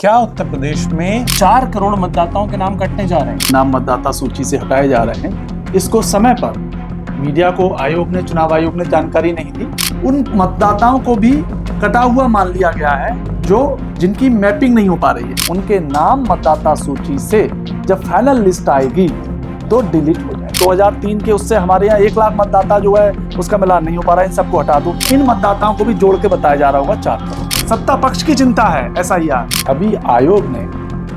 क्या उत्तर प्रदेश में 4 करोड़ मतदाताओं के नाम कटने जा रहे हैं? नाम मतदाता सूची से हटाए जा रहे हैं। इसको समय पर मीडिया को चुनाव आयोग ने जानकारी नहीं दी। उन मतदाताओं को भी कटा हुआ मान लिया गया है जिनकी मैपिंग नहीं हो पा रही है। उनके नाम मतदाता सूची से जब फाइनल लिस्ट आएगी तो डिलीट हो जाए। 2003 के उससे हमारे यहाँ 1 लाख मतदाता जो है उसका मिलान नहीं हो पा रहा है, इन सबको हटा दो। इन मतदाताओं को भी जोड़ के बताया जा रहा होगा 4 करोड़। सत्ता पक्ष की चिंता है SIR। अभी आयोग ने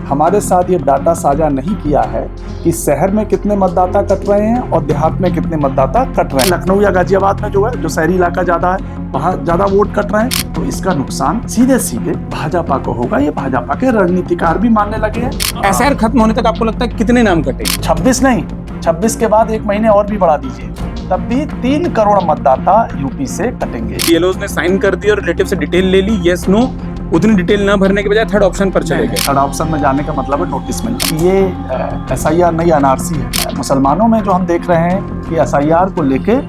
हमारे साथ ये डाटा साझा नहीं किया है कि शहर में कितने मतदाता कट रहे हैं और देहात में कितने मतदाता कट रहे हैं। लखनऊ या गाजियाबाद में जो शहरी इलाका ज्यादा है वहाँ ज्यादा वोट कट रहे हैं, तो इसका नुकसान सीधे सीधे भाजपा को होगा। ये भाजपा के रणनीतिकार भी मानने लगे हैं। SIR खत्म होने तक आपको लगता है कितने नाम कटे? 26 नहीं, 26 के बाद 1 महीने और भी बढ़ा दीजिए, तब भी 3 करोड़ मतदाता यूपी से कटेंगे। DLOs ने साइन कर दिया और रिलेटिव से डिटेल ले ली, यस नो, उतनी डिटेल न भरने के बजाय थर्ड ऑप्शन पर चले गए। थर्ड ऑप्शन में जाने का मतलब है नोटिस मिलना। ये SIR नहीं NRC है। मुसलमानों में जो हम देख रहे हैं कि SIR को लेके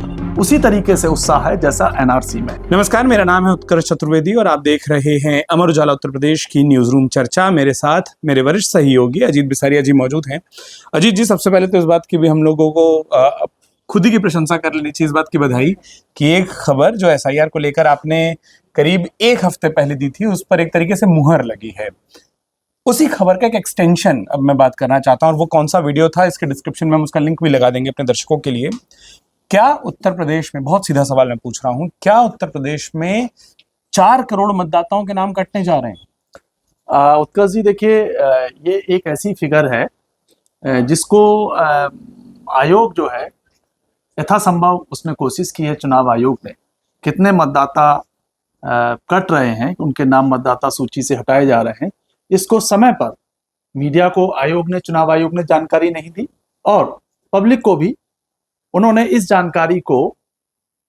उसी तरीके से उत्साह है जैसा NRC में। नमस्कार, मेरा नाम है उत्कर्ष चतुर्वेदी और आप देख रहे हैं अमर उजाला उत्तर प्रदेश की न्यूज रूम चर्चा। मेरे साथ मेरे वरिष्ठ सहयोगी अजीत बिसारिया जी मौजूद हैं। अजीत जी, सबसे पहले तो इस बात की भी हम लोगों को खुद ही की प्रशंसा कर लेनी चाहिए, इस बात की बधाई कि एक खबर जो SIR को लेकर आपने करीब 1 हफ्ते पहले दी थी उस पर एक तरीके से मुहर लगी है। उसी खबर का एक एक्सटेंशन अब मैं बात करना चाहता हूँ, और वो कौन सा वीडियो था इसके डिस्क्रिप्शन में हम उसका लिंक भी लगा देंगे अपने दर्शकों के लिए। क्या उत्तर प्रदेश में, बहुत सीधा सवाल मैं पूछ रहा हूँ, क्या उत्तर प्रदेश में 4 करोड़ मतदाताओं के नाम कटने जा रहे हैं? उत्कर्ष जी देखिए, ये एक ऐसी फिगर है जिसको आयोग जो है यथासंभव उसने कोशिश की है। चुनाव आयोग ने कितने मतदाता कट रहे हैं, उनके नाम मतदाता सूची से हटाए जा रहे हैं, इसको समय पर मीडिया को चुनाव आयोग ने जानकारी नहीं दी और पब्लिक को भी उन्होंने इस जानकारी को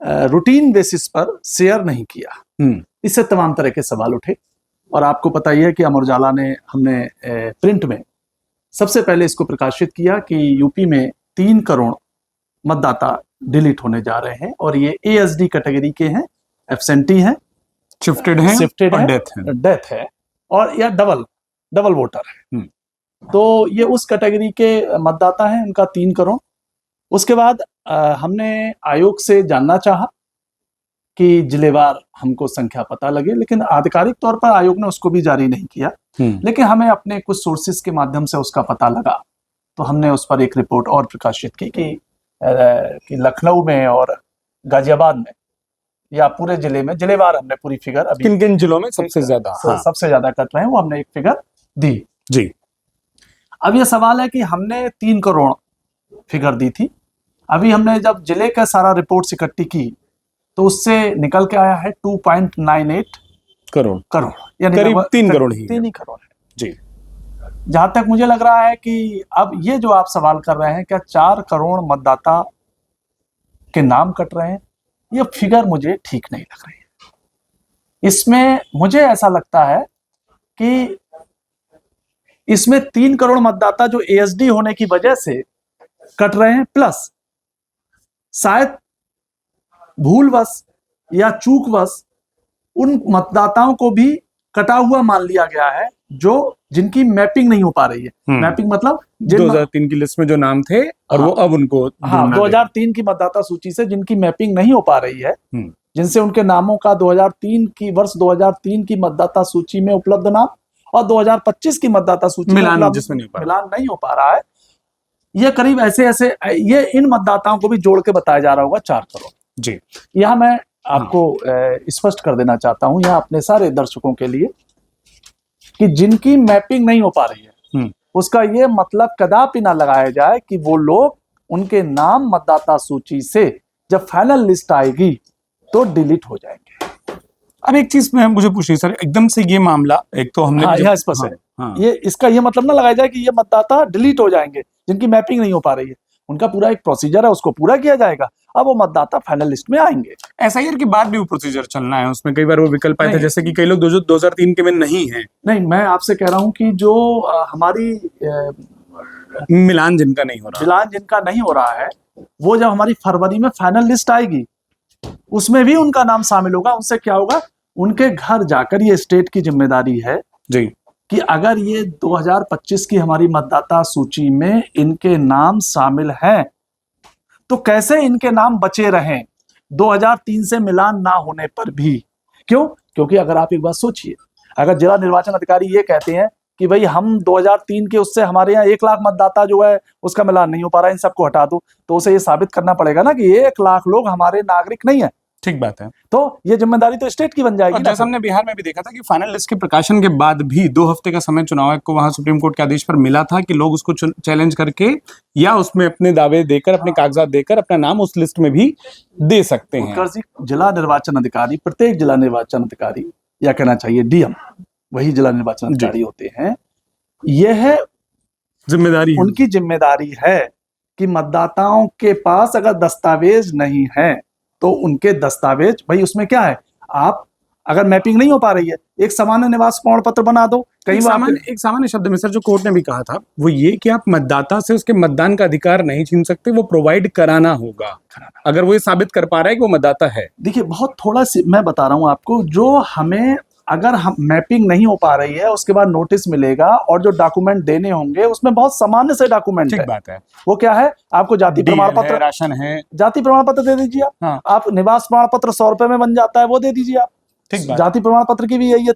रूटीन बेसिस पर शेयर नहीं किया। इससे तमाम तरह के सवाल उठे और आपको पता ही है कि अमर उजाला ने हमने प्रिंट में सबसे पहले इसको प्रकाशित किया कि यूपी में 3 करोड़ मतदाता डिलीट होने जा रहे हैं और ये ASD कैटेगरी के हैं, एब्सेंटी हैं, शिफ्टेड हैं, डेथ है और या डबल वोटर है। तो ये उस कैटेगरी के मतदाता हैं, उनका 3 करोड़। उसके बाद हमने आयोग से जानना चाहा कि जिलेवार हमको संख्या पता लगे, लेकिन आधिकारिक तौर पर आयोग ने उसको भी जारी नहीं किया। लेकिन हमें अपने कुछ सोर्सेस के माध्यम से उसका पता लगा, तो हमने उस पर एक रिपोर्ट और प्रकाशित की कि लखनऊ में और गाजियाबाद में या पूरे जिले में जिलेवार हमने पूरी फिगर अभी किन किन जिलों में सबसे ज्यादा कट रहे हैं वो हमने एक फिगर दी जी। अब ये सवाल है कि हमने 3 करोड़ फिगर दी थी, अभी हमने जब जिले का सारा रिपोर्ट इकट्ठी की तो उससे निकल के आया है 2.98 करोड़, यानी करीब 3 करोड़ ही 3 करोड़ है जी। जहां तक मुझे लग रहा है कि अब ये जो आप सवाल कर रहे हैं, क्या 4 करोड़ मतदाता के नाम कट रहे हैं, ये फिगर मुझे ठीक नहीं लग रही है। इसमें मुझे ऐसा लगता है कि इसमें 3 करोड़ मतदाता जो ASD होने की वजह से कट रहे हैं, प्लस शायद भूलवश या चूकवश उन मतदाताओं को भी कटा हुआ मान लिया गया है जिनकी मैपिंग नहीं हो पा रही है। मैपिंग मतलब 2003 की लिस्ट में जो नाम थे और वो अब उनको 2003 की मतदाता सूची से जिनकी मैपिंग नहीं हो पा रही है, जिनसे उनके नामों का 2003 की मतदाता सूची में उपलब्ध नाम और 2025 की मतदाता सूची में मिलान नहीं हो पा रहा है। ये करीब ऐसे ये इन मतदाताओं को भी जोड़ के बताया जा रहा होगा 4 करोड़ जी। यहाँ मैं आपको स्पष्ट कर देना चाहता हूं यहाँ अपने सारे दर्शकों के लिए कि जिनकी मैपिंग नहीं हो पा रही है, उसका ये मतलब कदापि ना लगाया जाए कि वो लोग, उनके नाम मतदाता सूची से जब फाइनल लिस्ट आएगी तो डिलीट हो जाएंगे। अब एक चीज में मुझे पूछिए सर, एकदम से ये मामला एक तो हमने स्पष्ट है, ये इसका ये मतलब ना लगाया जाए कि ये मतदाता डिलीट हो जाएंगे जिनकी मैपिंग नहीं हो पा रही है। उनका पूरा एक प्रोसीजर है, उसको पूरा किया जाएगा, अब वो मतदाता फाइनल लिस्ट में आएंगे। SIR के बाद भी वो प्रोसीजर चलना है, उसमें कई बार वो विकल्प आए थे, जैसे कि कई लोग 2003 के में नहीं है। नहीं, मैं आपसे कह रहा हूं कि जो हमारी मिलान जिनका नहीं हो रहा है वो जब हमारी फरवरी में फाइनल लिस्ट आएगी उसमें भी उनका नाम शामिल होगा। उनसे क्या होगा, उनके घर जाकर, ये स्टेट की जिम्मेदारी है जी, कि अगर ये 2025 की हमारी मतदाता सूची में इनके नाम शामिल हैं तो कैसे इनके नाम बचे रहें 2003 से मिलान ना होने पर भी। क्यों? क्योंकि अगर आप एक बात सोचिए, अगर जिला निर्वाचन अधिकारी ये कहते हैं कि भाई हम 2003 के उससे हमारे यहाँ 1 लाख मतदाता जो है उसका मिलान नहीं हो पा रहा है, इन सबको हटा दो, तो उसे ये साबित करना पड़ेगा ना कि 1 लाख लोग हमारे नागरिक नहीं है। ठीक बात है। तो ये जिम्मेदारी तो स्टेट की बन जाएगी। और जैसा हमने बिहार में भी देखा था कि फाइनल लिस्ट के प्रकाशन के बाद भी 2 हफ्ते का समय चुनाव आयोग को वहां सुप्रीम कोर्ट के आदेश पर मिला था कि लोग उसको चैलेंज करके या उसमें अपने दावे देकर, अपने कागजात देकर अपना नाम उस लिस्ट में भी दे सकते हैं। उत्कर्ष जी, जिला निर्वाचन अधिकारी, प्रत्येक जिला निर्वाचन अधिकारी या कहना चाहिए डीएम, वही जिला निर्वाचन अधिकारी होते हैं, यह जिम्मेदारी उनकी जिम्मेदारी है कि मतदाताओं के पास अगर दस्तावेज नहीं है तो उनके दस्तावेज, भाई उसमें क्या है, आप अगर मैपिंग नहीं हो पा रही है, एक सामान्य निवास प्रमाण पत्र बना दो। एक सामान्य शब्द में सर जो कोर्ट ने भी कहा था वो ये कि आप मतदाता से उसके मतदान का अधिकार नहीं छीन सकते, वो प्रोवाइड कराना होगा अगर वो ये साबित कर पा रहा है कि वो मतदाता है। देखिए बहुत थोड़ा सी मैं बता रहा हूं आपको, जो हमें अगर हम मैपिंग नहीं हो पा रही है उसके बाद नोटिस मिलेगा और जो डॉक्यूमेंट देने होंगे उसमें बहुत सामान्य से डॉक्यूमेंट ठीक बात है। वो क्या है, आपको जाति प्रमाण पत्र, राशन है, जाति प्रमाण पत्र दे दीजिए आप। हाँ। आप निवास प्रमाण पत्र 100 रुपए में बन जाता है, वो दे दीजिए आप। ठीक बात। जाति प्रमाण पत्र की भी यही है,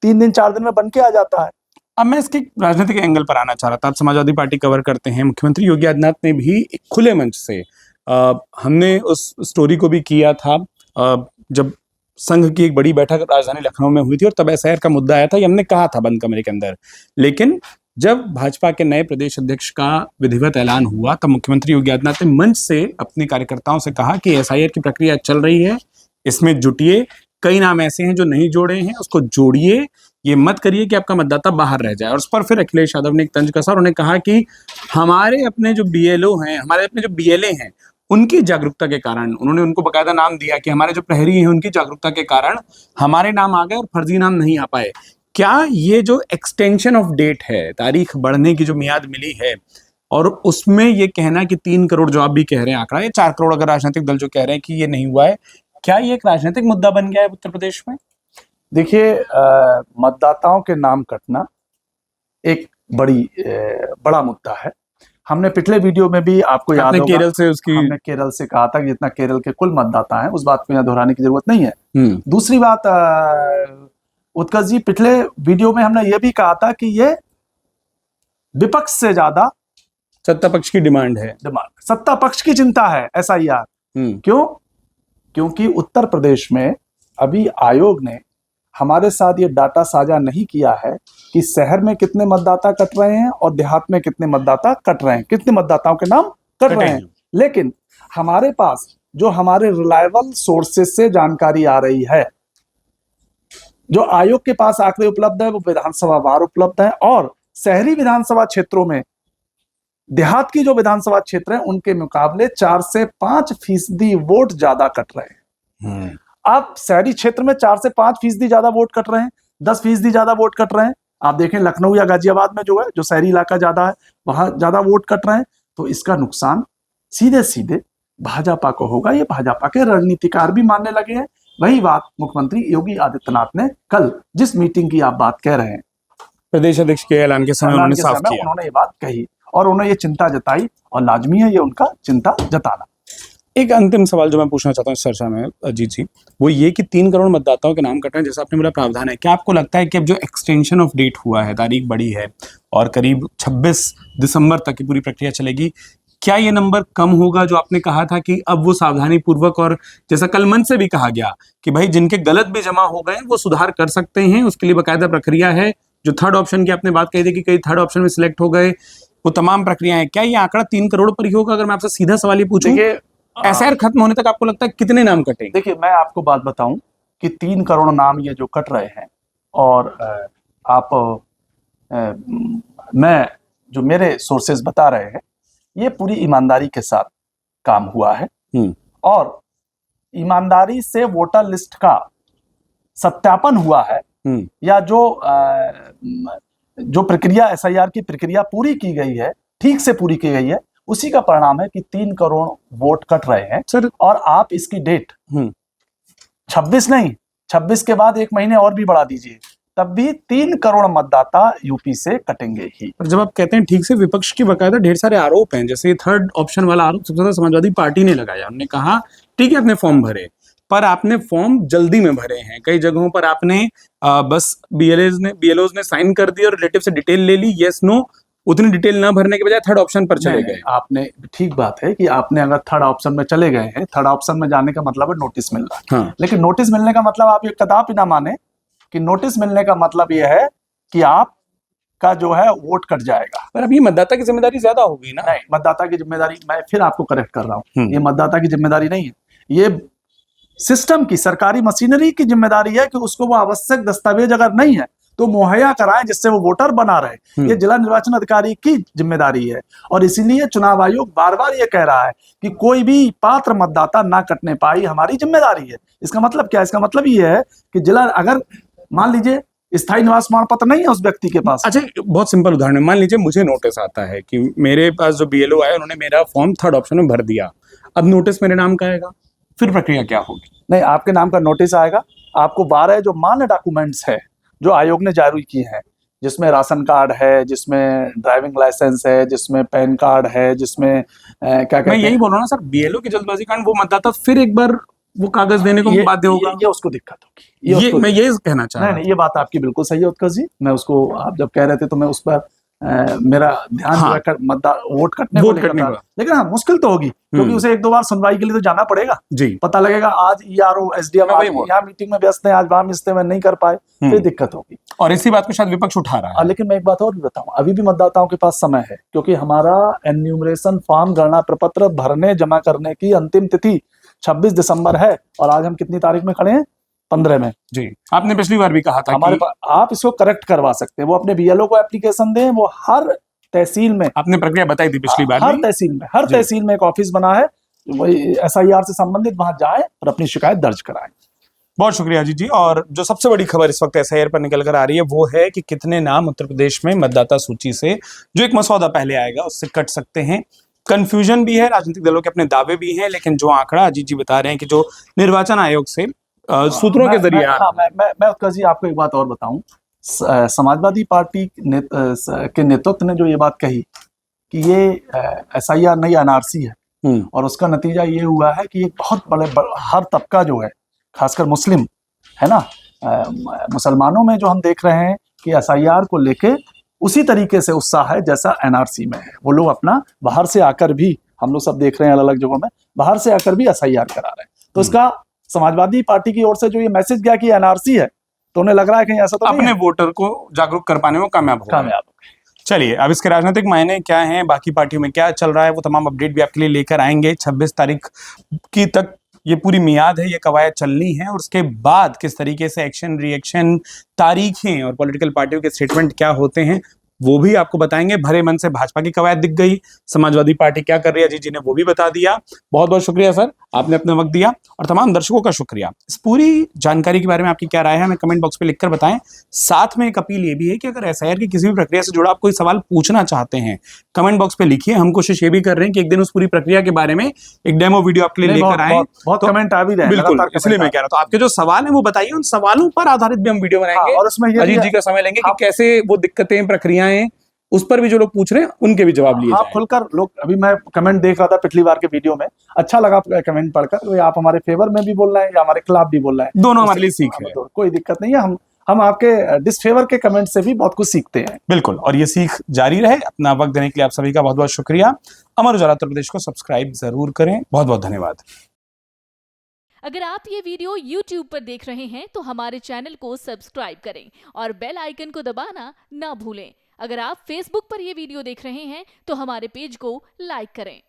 3 दिन 4 दिन में बन के आ जाता है। अब मैं इसके राजनीतिक एंगल पर आना चाह रहा था। आप समाजवादी पार्टी कवर करते हैं, मुख्यमंत्री योगी आदित्यनाथ ने भी एक खुले मंच से हमने उस स्टोरी को भी किया था जब संघ की एक बड़ी बैठक राजधानी लखनऊ में हुई थी और तब एसआईआर का मुद्दा आया था, ये हमने कहा था बंद कमरे के अंदर। लेकिन जब भाजपा के नए प्रदेश अध्यक्ष का विधिवत ऐलान हुआ तब मुख्यमंत्री योगी आदित्यनाथ ने मंच से अपने कार्यकर्ताओं से कहा कि एसआईआर की प्रक्रिया चल रही है, इसमें जुटिए, कई नाम ऐसे हैं जो नहीं जोड़े हैं, उसको जोड़िए, ये मत करिए कि आपका मतदाता बाहर रह जाए। और उस पर फिर अखिलेश यादव ने एक तंज कसा और उन्होंने कहा कि हमारे अपने जो बीएलओ हैं, हमारे अपने जो बीएलए हैं, उनकी जागरूकता के कारण, उन्होंने उनको बकायदा नाम दिया कि हमारे जो प्रहरी हैं उनकी जागरूकता के कारण हमारे नाम आ गए और फर्जी नाम नहीं आ पाए। क्या ये जो एक्सटेंशन ऑफ डेट है, तारीख बढ़ने की जो मियाद मिली है, और उसमें ये कहना कि 3 करोड़ जो आप भी कह रहे हैं आंकड़ा, ये 4 करोड़ अगर राजनीतिक दल जो कह रहे हैं कि ये नहीं हुआ है, क्या ये एक राजनीतिक मुद्दा बन गया है उत्तर प्रदेश में? देखिए मतदाताओं के नाम कटना एक बड़ा मुद्दा है। हमने पिछले वीडियो में भी आपको याद होगा, हमने केरल से कहा था कि जितना केरल के कुल मतदाता हैं, उस बात को यहाँ दोहराने की जरूरत नहीं है। दूसरी बात उत्कर्ष जी, पिछले वीडियो में हमने ये भी कहा था कि ये विपक्ष से ज्यादा सत्ता पक्ष की डिमांड है, सत्ता पक्ष की चिंता है एसआईआर। क्यों? क्योंकि उत्तर प्रदेश में अभी आयोग ने हमारे साथ ये डाटा साझा नहीं किया है कि शहर में कितने मतदाता कट रहे हैं और देहात में कितने मतदाता कट रहे हैं, कितने मतदाताओं के नाम कट रहे हैं। लेकिन हमारे पास जो हमारे रिलायबल सोर्सेस से जानकारी आ रही है, जो आयोग के पास आंकड़े उपलब्ध है, वो विधानसभा वार उपलब्ध है और शहरी विधानसभा क्षेत्रों में देहात की जो विधानसभा क्षेत्र है उनके मुकाबले 4 से 5% वोट ज्यादा कट रहे हैं। अब शहरी क्षेत्र में 4 से 5% ज्यादा वोट कट रहे हैं, 10% ज्यादा वोट कट रहे हैं। आप देखें लखनऊ या गाजियाबाद में जो है, जो शहरी इलाका ज्यादा है, वहां ज्यादा वोट कट रहे हैं। तो इसका नुकसान सीधे सीधे भाजपा को होगा। ये भाजपा के रणनीतिकार भी मानने लगे हैं। वही बात मुख्यमंत्री योगी आदित्यनाथ ने कल जिस मीटिंग की आप बात कह रहे हैं, प्रदेश अध्यक्ष के ऐलान के समय उन्होंने साफ किया, उन्होंने ये बात कही और उन्होंने ये चिंता जताई और लाजमी है ये उनका चिंता जताना। एक अंतिम सवाल जो मैं पूछना चाहता हूँ इस चर्चा में अजीत जी, वो ये कि 3 करोड़ मतदाताओं के नाम कट रहे हैं, जैसा आपने बोला प्रावधान है, क्या आपको लगता है कि अब जो एक्सटेंशन ऑफ डेट हुआ है, तारीख बढ़ी है और करीब 26 दिसंबर तक की पूरी प्रक्रिया चलेगी, क्या ये नंबर कम होगा? जो आपने कहा था कि अब वो सावधानी पूर्वक, और जैसा कल मंच से भी कहा गया कि भाई जिनके गलत भी जमा हो गए वो सुधार कर सकते हैं, उसके लिए बाकायदा प्रक्रिया है। जो थर्ड ऑप्शन की आपने बात कही थी कि कई थर्ड ऑप्शन में सिलेक्ट हो गए, वो तमाम प्रक्रिया है, क्या ये आंकड़ा 3 करोड़ पर ही होगा? अगर मैं आपसे सीधा सवाल ये पूछूं, एसआईआर खत्म होने तक आपको लगता है कितने नाम कटेंगे? देखिए मैं आपको बात बताऊं कि 3 करोड़ नाम ये जो कट रहे हैं, और मैं जो मेरे सोर्सेज बता रहे हैं, ये पूरी ईमानदारी के साथ काम हुआ है और ईमानदारी से वोटर लिस्ट का सत्यापन हुआ है, या जो प्रक्रिया एसआईआर की प्रक्रिया पूरी की गई है, ठीक से पूरी की गई है, उसी का परिणाम है कि 3 करोड़ वोट कट रहे हैं सर। और आप इसकी डेट 26 नहीं, 26 के बाद 1 महीने और भी बढ़ा दीजिए, तब भी 3 करोड़ मतदाता यूपी से कटेंगे ही। पर जब आप कहते हैं ठीक से, विपक्ष की बकायदा ढेर सारे आरोप हैं, जैसे थर्ड ऑप्शन वाला आरोप सबसे ज्यादा समाजवादी पार्टी ने लगाया। उन्होंने कहा ठीक है आपने फॉर्म भरे, पर आपने फॉर्म जल्दी में भरे हैं। कई जगहों पर आपने बस बीएलओज ने साइन कर दिया और रिलेटिव से डिटेल ले ली, यस नो, उतनी डिटेल ना भरने के बजाय थर्ड ऑप्शन पर चले गए। आपने ठीक बात है कि आपने अगर थर्ड ऑप्शन में चले गए हैं, थर्ड ऑप्शन में जाने का मतलब है नोटिस मिल रहा है। हाँ। लेकिन नोटिस मिलने का मतलब आप ये कदापि ना माने कि नोटिस मिलने का मतलब ये है कि आप का जो है वोट कट जाएगा। पर अब ये मतदाता की जिम्मेदारी ज्यादा होगी ना। नहीं, मतदाता की जिम्मेदारी, मैं फिर आपको करेक्ट कर रहा हूँ, हम्म। ये मतदाता की जिम्मेदारी नहीं है, ये सिस्टम की, सरकारी मशीनरी की जिम्मेदारी है कि उसको वो आवश्यक दस्तावेज अगर नहीं है तो मुहैया कराएं जिससे वो वोटर बना रहे। ये जिला निर्वाचन अधिकारी की जिम्मेदारी है और इसीलिए चुनाव आयोग बार बार ये कह रहा है कि कोई भी पात्र मतदाता ना कटने पाए, हमारी जिम्मेदारी है। इसका मतलब क्या है? इसका मतलब ये है कि जिला, अगर मान लीजिए स्थायी निवास प्रमाण पत्र नहीं है उस व्यक्ति के पास। अच्छा, बहुत सिंपल उदाहरण है, मान लीजिए मुझे नोटिस आता है कि मेरे पास जो बीएलओ आया उन्होंने मेरा फॉर्म थर्ड ऑप्शन में भर दिया, अब नोटिस मेरे नाम का आएगा, फिर प्रक्रिया क्या होगी? नहीं, आपके नाम का नोटिस आएगा, आपको 12 जो मान्य डॉक्यूमेंट्स है जो आयोग ने जारी किए हैं, जिसमें राशन कार्ड है, जिसमें ड्राइविंग लाइसेंस है, जिसमें पैन कार्ड है, जिसमें क्या कहते हैं, मैं यही बोल रहा हूँ ना सर, बीएलओ की जल्दबाजी कारण वो मतदाता फिर एक बार वो कागज देने को बाध्य होगा। ये उसको दिक्कत होगी। मैं यही कहना चाह रहा हूं। नहीं, ये बात आपकी बिल्कुल सही है उत्कर्ष जी। मैं उसको, आप जब कह रहे थे तो मैं उस पर मेरा ध्यान हाँ। वोट कटने को लेकर, लेकिन हाँ मुश्किल तो होगी क्योंकि उसे 1-2 बार सुनवाई के लिए तो जाना पड़ेगा जी। पता लगेगा आज ईआरओ एसडीएम यहाँ मीटिंग में व्यस्त है, आज वहां मिलते में नहीं कर पाए, फिर दिक्कत होगी। और इसी बात को शायद विपक्ष उठा रहा है। लेकिन मैं एक बात और भी बताऊं, अभी भी मतदाताओं के पास समय है, क्योंकि हमारा एन्यूमरेशन फॉर्म, गणना प्रपत्र भरने जमा करने की अंतिम तिथि 26 दिसंबर है और आज हम कितनी तारीख में खड़े हैं? 15 में जी। आपने पिछली बार भी कहा था हमारे पास, आप इसको करेक्ट करवा सकते हैं, वो अपने बीएलओ को एप्लीकेशन दें, वो हर तहसील में, आपने प्रक्रिया बताई थी पिछली बार, हर तहसील में एक ऑफिस बना है, वही एसआईआर से संबंधित, वहां जाए और अपनी शिकायत दर्ज कराएं। बहुत शुक्रिया अजीत जी। और जो सबसे बड़ी खबर इस वक्त एसआईआर पर निकल कर आ रही है वो है कि कितने नाम उत्तर प्रदेश में मतदाता सूची से, जो एक मसौदा पहले आएगा उससे कट सकते हैं। कंफ्यूजन भी है, राजनीतिक दलों के अपने दावे भी हैं, लेकिन जो आंकड़ा अजीत जी बता रहे हैं कि जो निर्वाचन आयोग से सूत्रों के जरिए, मैं उत्कर्ष जी आपको एक बात और बताऊं, समाजवादी पार्टी के नेतृत्व ने जो ये बात कही कि ये एसआईआर नई एनआरसी है और उसका नतीजा ये हुआ है कि एक बहुत बड़े हर तबका जो है, खासकर मुस्लिम है ना, मुसलमानों में जो हम देख रहे हैं कि एसआईआर को लेके उसी तरीके से उत्साह है जैसा एनआरसी में है। वो लोग अपना बाहर से आकर भी, हम लोग सब देख रहे हैं अलग अलग जगहों में, बाहर से आकर भी एसआईआर करा रहे हैं। तो इसका समाजवादी पार्टी की ओर से जो ये मैसेज गया कि एनआरसी है, तो उन्हें लग रहा है कि ऐसा तो अपने वोटर को जागरूक कर पाने में कामयाब हो। चलिए, अब इसके राजनीतिक मायने क्या हैं, बाकी पार्टियों में क्या चल रहा है, वो तमाम अपडेट भी आपके लिए लेकर आएंगे। 26 तारीख की तक ये पूरी मियाद है, ये कवायद चलनी है और उसके बाद किस तरीके से एक्शन, रिएक्शन, तारीखें और पॉलिटिकल पार्टियों के स्टेटमेंट क्या होते हैं वो भी आपको बताएंगे। भरे मन से भाजपा की कवायद दिख गई, समाजवादी पार्टी क्या कर रही है अजीत जी ने वो भी बता दिया। बहुत बहुत शुक्रिया सर, आपने अपना वक्त दिया, और तमाम दर्शकों का शुक्रिया। इस पूरी जानकारी के बारे में आपकी क्या राय है हमें कमेंट बॉक्स पे लिखकर बताएं। साथ में एक अपील ये भी है कि अगर एसआईआर की किसी भी प्रक्रिया से जुड़ा आप कोई सवाल पूछना चाहते हैं, कमेंट बॉक्स पे लिखिए। हम कोशिश ये भी कर रहे हैं कि एक दिन उस पूरी प्रक्रिया के बारे में एक डेमो वीडियो आपके लिए लेकर आए। बहुत कमेंट आ भी रहे हैं, बिल्कुल, इसलिए मैं कह रहा था आपके जो सवाल है वो बताइए, उन सवालों पर आधारित भी हम वीडियो बनाएंगे और उसमें अजीत जी का समय लेंगे कि कैसे वो दिक्कतें, प्रक्रियाएं, उस पर भी जो लोग पूछ रहे हैं उनके भी जवाब लिए जाएं। खुलकर लोग, अभी मैं कमेंट देख रहा था पिछली बार के वीडियो में, अच्छा लगा कमेंट पढ़कर, आप हमारे फेवर में भी बोल रहे हैं या हमारे खिलाफ भी बोल रहे हैं, दोनों हमारे लिए सीख है, कोई दिक्कत नहीं है। हम आपके डिसफेवर के कमेंट से भी बहुत कुछ सीखते हैं। बिल्कुल, और ये सीख जारी रहे। अपना वक्त देने के लिए आप सभी का बहुत बहुत शुक्रिया। अमर उजाला उत्तर प्रदेश को सब्सक्राइब जरूर करें। बहुत बहुत धन्यवाद। अगर आप ये वीडियो YouTube पर देख रहे हैं तो हमारे चैनल को सब्सक्राइब करें और बेल आइकन को दबाना ना भूलें। अगर आप Facebook पर ये वीडियो देख रहे हैं तो हमारे पेज को लाइक करें।